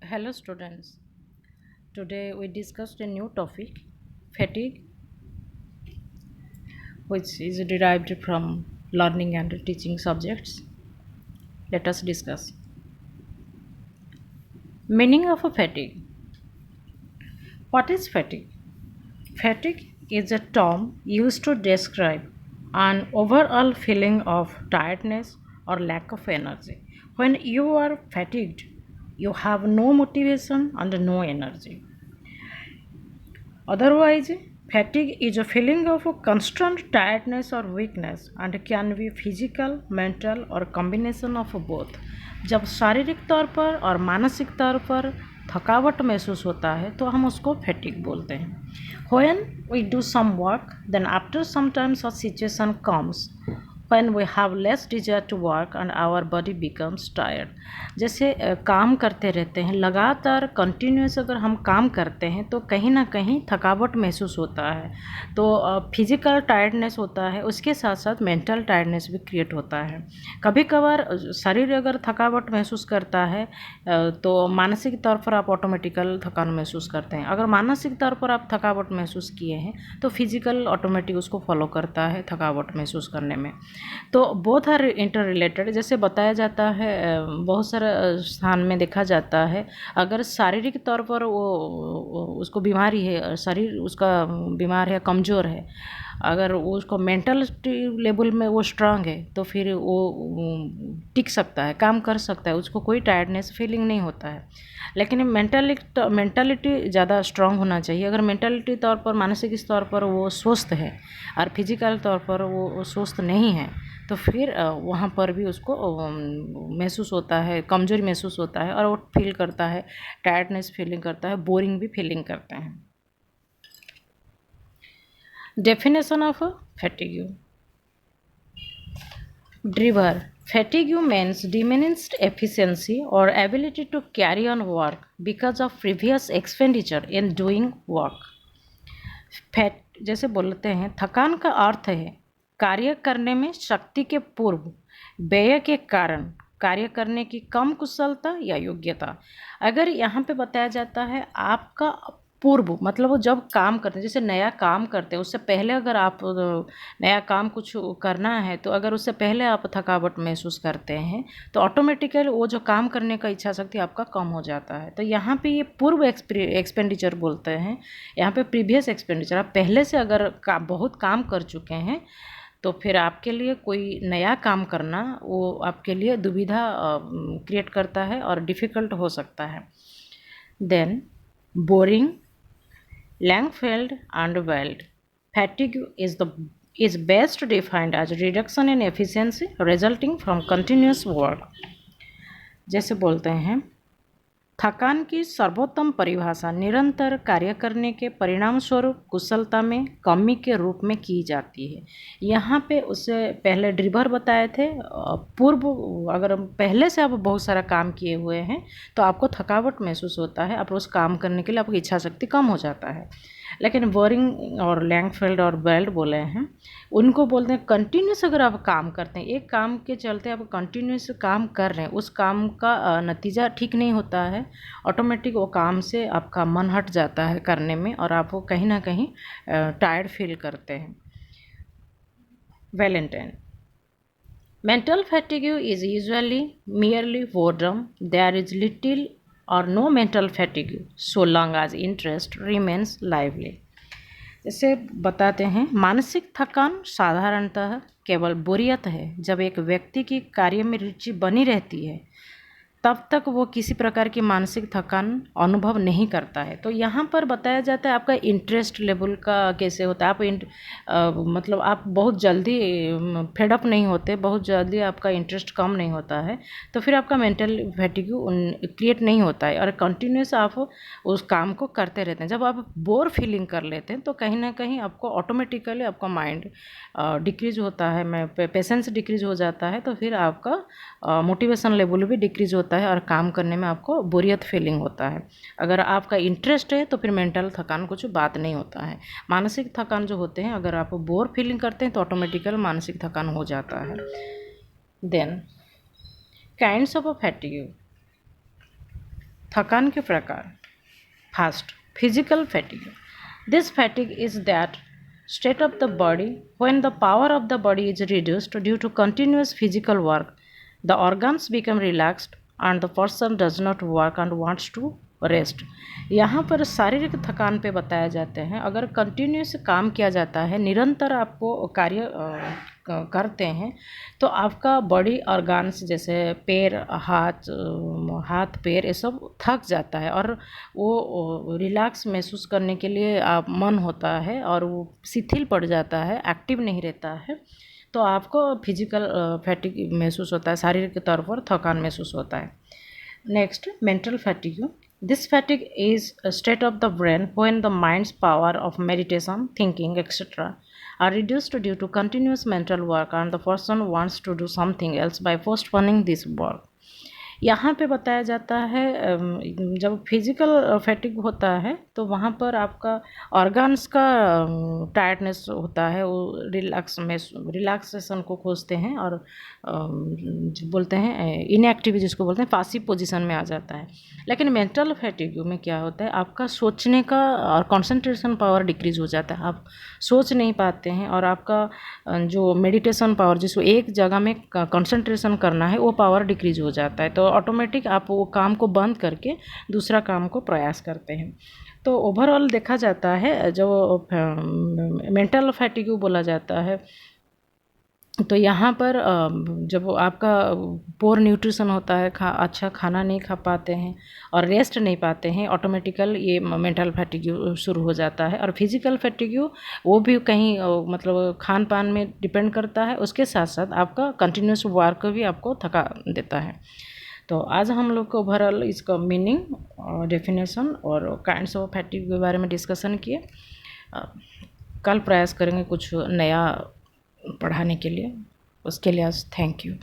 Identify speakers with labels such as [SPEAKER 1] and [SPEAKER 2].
[SPEAKER 1] Hello students. Today we discussed a new topic, fatigue, which is derived from learning and teaching subjects. Let us discuss. Meaning of a fatigue. What is fatigue? Fatigue is a term used to describe an overall feeling of tiredness or lack of energy. When you are fatigued, you have no motivation and no energy. Otherwise, fatigue is a feeling of a constant tiredness or weakness and can be physical, mental और combination of both. जब शारीरिक तौर पर और मानसिक तौर पर थकावट महसूस होता है तो हम उसको फैटिग बोलते हैं. When we do some work, then after sometimes a situation comes when we have less desire to work and our body becomes tired. जैसे काम करते रहते हैं लगातार कंटिन्यूस अगर हम काम करते हैं तो कहीं ना कहीं थकावट महसूस होता है. तो फिजिकल टायर्डनेस होता है, उसके साथ साथ मेंटल टायर्डनेस भी क्रिएट होता है. कभी कभार शरीर अगर थकावट महसूस करता है तो मानसिक तौर पर आप ऑटोमेटिकल थकान महसूस करते हैं. अगर मानसिक तौर पर आप थकावट महसूस किए हैं तो फिजिकल ऑटोमेटिक उसको फॉलो करता है थकावट महसूस करने में. तो बोथ आर इंटर रिलेटेड. जैसे बताया जाता है बहुत सारे स्थान में देखा जाता है अगर शारीरिक तौर पर वो उसको बीमारी है, शरीर उसका बीमार है, कमज़ोर है, अगर वो उसको मेंटल लेवल में वो स्ट्रांग है तो फिर वो टिक सकता है, काम कर सकता है, उसको कोई टायर्डनेस फीलिंग नहीं होता है. लेकिन मेंटालिटी ज़्यादा स्ट्रांग होना चाहिए. अगर मेंटालिटी तौर पर, मानसिक तौर पर वो स्वस्थ है और फिजिकल तौर पर वो स्वस्थ नहीं है तो फिर वहाँ पर भी उसको महसूस होता है, कमज़ोरी महसूस होता है और वो फील करता है, टायर्डनेस फीलिंग करता है, बोरिंग भी फीलिंग करते हैं. Definition of fatigue. Driver. Fatigue means diminished efficiency or ability to carry on work because of previous expenditure in doing work. Fat जैसे बोलते हैं थकान का अर्थ है कार्य करने में शक्ति के पूर्व व्यय के कारण कार्य करने की कम कुशलता या योग्यता. अगर यहाँ पे बताया जाता है आपका पूर्व मतलब वो जब काम करते हैं, जैसे नया काम करते हैं उससे पहले अगर आप नया काम कुछ करना है तो अगर उससे पहले आप थकावट महसूस करते हैं तो ऑटोमेटिकली वो जो काम करने का इच्छा शक्ति आपका कम हो जाता है. तो यहाँ पे ये पूर्व एक्सपेंडिचर बोलते हैं. यहाँ पे प्रीवियस एक्सपेंडिचर, आप पहले से अगर बहुत काम कर चुके हैं तो फिर आपके लिए कोई नया काम करना वो आपके लिए दुविधा क्रिएट करता है और डिफ़िकल्ट हो सकता है. Then boring, Langfeld and Weld. Fatigue is best defined as reduction in efficiency resulting from continuous work. जैसे बोलते हैं थकान की सर्वोत्तम परिभाषा निरंतर कार्य करने के परिणाम स्वरूप कुशलता में कमी के रूप में की जाती है. यहाँ पे उससे पहले ड्रिवर बताए थे पूर्व अगर पहले से आप बहुत सारा काम किए हुए हैं तो आपको थकावट महसूस होता है, आप उस काम करने के लिए आपकी इच्छा शक्ति कम हो जाता है. लेकिन बोरिंग और लैंगफेल्ड और बेल्ट बोले हैं उनको बोलते हैं कंटिन्यूस अगर आप काम करते हैं, एक काम के चलते आप कंटिन्यूस काम कर रहे हैं, उस काम का नतीजा ठीक नहीं होता है, ऑटोमेटिक वो काम से आपका मन हट जाता है करने में और आप वो कहीं ना कहीं टायर्ड फील करते हैं. Valentine. Mental fatigue is usually merely boredom. There is little or no mental fatigue so long as interest remains lively. जैसे बताते हैं मानसिक थकान साधारणतः केवल बोरियत है. जब एक व्यक्ति की कार्य में रुचि बनी रहती है तब तक वो किसी प्रकार की मानसिक थकान अनुभव नहीं करता है. तो यहाँ पर बताया जाता है आपका इंटरेस्ट लेवल का कैसे होता है. मतलब आप बहुत जल्दी फेडअप नहीं होते, बहुत जल्दी आपका इंटरेस्ट कम नहीं होता है तो फिर आपका मेंटल फैटिग क्रिएट नहीं होता है और कंटिन्यूस आप उस काम को करते रहते हैं. जब आप बोर फीलिंग कर लेते हैं तो कहीं ना कहीं आपको ऑटोमेटिकली आपका माइंड डिक्रीज होता है, पेशेंस डिक्रीज हो जाता है तो फिर आपका मोटिवेशन लेवल भी डिक्रीज होता है और काम करने में आपको बोरियत फीलिंग होता है. अगर आपका इंटरेस्ट है तो फिर मेंटल थकान कुछ बात नहीं होता है. मानसिक थकान जो होते हैं अगर आप बोर फीलिंग करते हैं तो ऑटोमेटिकल मानसिक थकान हो जाता है. Then kinds of fatigue. थकान के प्रकार। First, physical fatigue. This fatigue is that state of the body when the power of the body is reduced due to continuous physical work. The organs become relaxed and the person does not work and wants to rest. यहाँ पर शारीरिक थकान पे बताया जाते हैं, अगर continuous काम किया जाता है, निरंतर आपको कार्य करते हैं, तो आपका बॉडी ऑर्गन्स जैसे पैर, हाथ पैर ये सब थक जाता है और वो रिलैक्स महसूस करने के लिए आप मन होता है और वो शिथिल पड़ जाता है, एक्टिव नहीं रहता है, तो आपको फिजिकल फैटिग महसूस होता है, शारीरिक तौर पर थकान महसूस होता है। Next, mental fatigue. This fatigue is a state of the brain when the mind's power of meditation, thinking, etc. are reduced due to continuous mental work and the person wants to do something else by postponing this work. यहाँ पे बताया जाता है जब physical fatigue होता है तो वहाँ पर आपका ऑर्गन्स का टायर्डनेस होता है, वो रिलैक्सेशन को खोजते हैं और जो बोलते हैं इनएक्टिव जिसको बोलते हैं पासिव पोजीशन में आ जाता है। लेकिन मेंटल फैटिग में क्या होता है, आपका सोचने का और कंसंट्रेशन पावर डिक्रीज हो जाता है, आप सोच नहीं पाते हैं और आपका जो मेडिटेशन पावर जिसको एक जगह में कंसंट्रेशन करना है वो पावर डिक्रीज हो जाता है, तो ऑटोमेटिक आप वो काम को बंद करके दूसरा काम को प्रयास करते हैं। तो ओवरऑल देखा जाता है जो मेंटल फैटिग बोला जाता है, तो यहाँ पर जब आपका पोर न्यूट्रिशन होता है, अच्छा खाना नहीं खा पाते हैं और रेस्ट नहीं पाते हैं, ऑटोमेटिकल ये मेंटल फैटिग शुरू हो जाता है। और फिजिकल फैटिग वो भी कहीं मतलब खान पान में डिपेंड करता है, उसके साथ साथ आपका कंटिन्यूस वर्क भी आपको थका देता है। तो आज हम लोग को ओवरऑल इसका मीनिंग, डेफिनेशन और काइंड्स ऑफ फैटिग के बारे में डिस्कशन किए। कल प्रयास करेंगे कुछ नया पढ़ाने के लिए, उसके लिए आज थैंक यू।